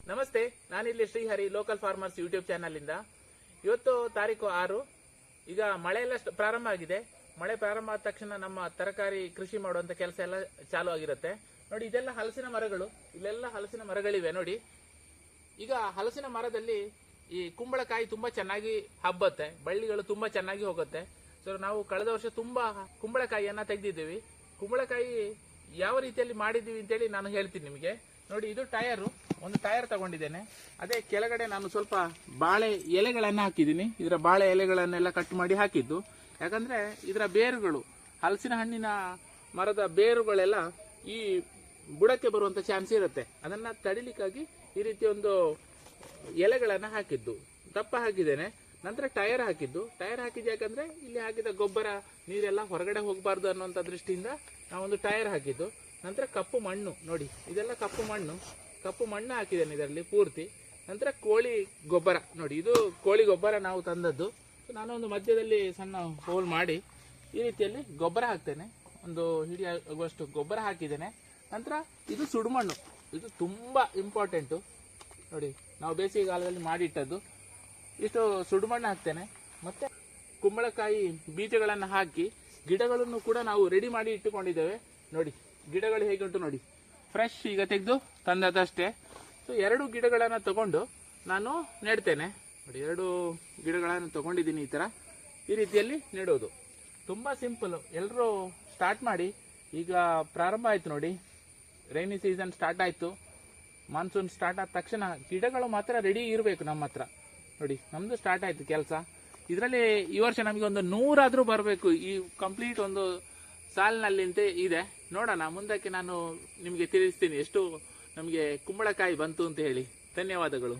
ನಮಸ್ತೆ, ನಾನಿಲ್ಲಿ Srihari local farmers YouTube channel ಇಂದ. ಇವತ್ತು ತಾರೀಕು 6. ಈಗ ಮಳೆ ಎಲ್ಲ ಪ್ರಾರಂಭ ಆಗಿದೆ. ಮಳೆ ಪ್ರಾರಂಭ ಆದ ತಕ್ಷಣ ನಮ್ಮ ತರಕಾರಿ ಕೃಷಿ ಮಾಡುವಂತ ಕೆಲಸ ಎಲ್ಲ ಚಾಲು ಆಗಿರುತ್ತೆ. ನೋಡಿ, ಇದೆಲ್ಲ ಹಲಸಿನ ಮರಗಳು, ಇಲ್ಲೆಲ್ಲ ಹಲಸಿನ ಮರಗಳಿವೆ ನೋಡಿ. ಈಗ ಹಲಸಿನ ಮರದಲ್ಲಿ ಈ ಕುಂಬಳಕಾಯಿ ತುಂಬಾ ಚೆನ್ನಾಗಿ ಹಬ್ಬತ್ತೆ, ಬಳ್ಳಿಗಳು ತುಂಬಾ ಚೆನ್ನಾಗಿ ಹೋಗುತ್ತೆ. ಸೊ ನಾವು ಕಳೆದ ವರ್ಷ ತುಂಬಾ ಕುಂಬಳಕಾಯಿಯನ್ನ ತೆಗೆದಿದ್ದೀವಿ. ಕುಂಬಳಕಾಯಿ ಯಾವ ರೀತಿಯಲ್ಲಿ ಮಾಡಿದ್ದೀವಿ ಅಂತೇಳಿ ನಾನು ಹೇಳ್ತೀನಿ ನಿಮಗೆ. ನೋಡಿ, ಇದು ಒಂದು ಟೈರ್ ತಗೊಂಡಿದ್ದೇನೆ. ಅದೇ ಕೆಳಗಡೆ ನಾನು ಸ್ವಲ್ಪ ಬಾಳೆ ಎಲೆಗಳನ್ನ ಹಾಕಿದ್ದೀನಿ. ಇದರ ಬಾಳೆ ಎಲೆಗಳನ್ನೆಲ್ಲ ಕಟ್ ಮಾಡಿ ಹಾಕಿದ್ದು. ಯಾಕಂದ್ರೆ ಇದರ ಬೇರುಗಳು, ಹಲಸಿನ ಹಣ್ಣಿನ ಮರದ ಬೇರುಗಳೆಲ್ಲ ಈ ಬುಡಕ್ಕೆ ಬರುವಂತ ಚಾನ್ಸ್ ಇರುತ್ತೆ. ಅದನ್ನ ತಡಿಲಿಕ್ಕಾಗಿ ಈ ರೀತಿ ಒಂದು ಎಲೆಗಳನ್ನ ಹಾಕಿದ್ದು. ದಪ್ಪ ಹಾಕಿದ್ದೇನೆ. ನಂತರ ಟೈರ್ ಹಾಕಿದ್ದು ಯಾಕಂದ್ರೆ ಇಲ್ಲಿ ಹಾಕಿದ ಗೊಬ್ಬರ ನೀರೆಲ್ಲ ಹೊರಗಡೆ ಹೋಗಬಾರ್ದು ಅನ್ನುವಂಥ ದೃಷ್ಟಿಯಿಂದ ನಾವೊಂದು ಟೈರ್ ಹಾಕಿದ್ದು. ನಂತರ ಕಪ್ಪು ಮಣ್ಣು, ನೋಡಿ ಇದೆಲ್ಲ ಕಪ್ಪು ಮಣ್ಣು ಹಾಕಿದ್ದೇನೆ ಇದರಲ್ಲಿ ಪೂರ್ತಿ. ನಂತರ ಕೋಳಿ ಗೊಬ್ಬರ, ನೋಡಿ ಇದು ಕೋಳಿ ಗೊಬ್ಬರ ನಾವು ತಂದದ್ದು. ನಾನೊಂದು ಮಧ್ಯದಲ್ಲಿ ಸಣ್ಣ ಹೋಲ್ ಮಾಡಿ ಈ ರೀತಿಯಲ್ಲಿ ಗೊಬ್ಬರ ಹಾಕ್ತೇನೆ. ಒಂದು ಹಿಡಿ ಆಗುವಷ್ಟು ಗೊಬ್ಬರ ಹಾಕಿದ್ದೇನೆ. ನಂತರ ಇದು ಸುಡುಮಣ್ಣು, ಇದು ತುಂಬಾ ಇಂಪಾರ್ಟೆಂಟು. ನೋಡಿ, ನಾವು ಬೇಸಿಗೆಗಾಲದಲ್ಲಿ ಮಾಡಿಟ್ಟದ್ದು. ಇಷ್ಟು ಸುಡುಮಣ್ಣು ಹಾಕ್ತೇನೆ. ಮತ್ತೆ ಕುಂಬಳಕಾಯಿ ಬೀಜಗಳನ್ನು ಹಾಕಿ ಗಿಡಗಳನ್ನು ಕೂಡ ನಾವು ರೆಡಿ ಮಾಡಿ ಇಟ್ಟುಕೊಂಡಿದ್ದೇವೆ. ನೋಡಿ ಗಿಡಗಳು ಹೇಗೆ ಉಂಟು ನೋಡಿ, ಫ್ರೆಶ್ ಈಗ ತೆಗೆದು ತಂದದಷ್ಟೇ. ಸೊ 2 ಗಿಡಗಳನ್ನು ತಗೊಂಡು ನಾನು ನೆಡ್ತೇನೆ. ನೋಡಿ, 2 ಗಿಡಗಳನ್ನು ತಗೊಂಡಿದ್ದೀನಿ. ಈ ರೀತಿಯಲ್ಲಿ ನೆಡೋದು ತುಂಬಾ ಸಿಂಪಲ್. ಎಲ್ಲರೂ ಸ್ಟಾರ್ಟ್ ಮಾಡಿ. ಈಗ ಪ್ರಾರಂಭ ಆಯ್ತು ನೋಡಿ, ರೈನಿ ಸೀಸನ್ ಸ್ಟಾರ್ಟ್ ಆಯ್ತು. ಮಾನ್ಸೂನ್ ಸ್ಟಾರ್ಟ್ ಆದ ತಕ್ಷಣ ಗಿಡಗಳು ಮಾತ್ರ ರೆಡಿ ಇರಬೇಕು ನಮ್ಮ ಹತ್ರ. ನೋಡಿ, ನಮ್ದು ಸ್ಟಾರ್ಟ್ ಆಯ್ತು ಕೆಲಸ. ಇದರಲ್ಲಿ ಈ ವರ್ಷ ನಮಗೆ ಒಂದು 100 ಆದ್ರೂ ಬರಬೇಕು. ಈ ಕಂಪ್ಲೀಟ್ ಒಂದು ಸಾಲಿನಲ್ಲಿ ಅಂತ ಇದೆ. ನೋಡೋಣ, ಮುಂದಕ್ಕೆ ನಾನು ನಿಮಗೆ ತಿಳಿಸ್ತೀನಿ ಎಷ್ಟು ನಮಗೆ ಕುಂಬಳಕಾಯಿ ಬಂತು ಅಂತ ಹೇಳಿ. ಧನ್ಯವಾದಗಳು.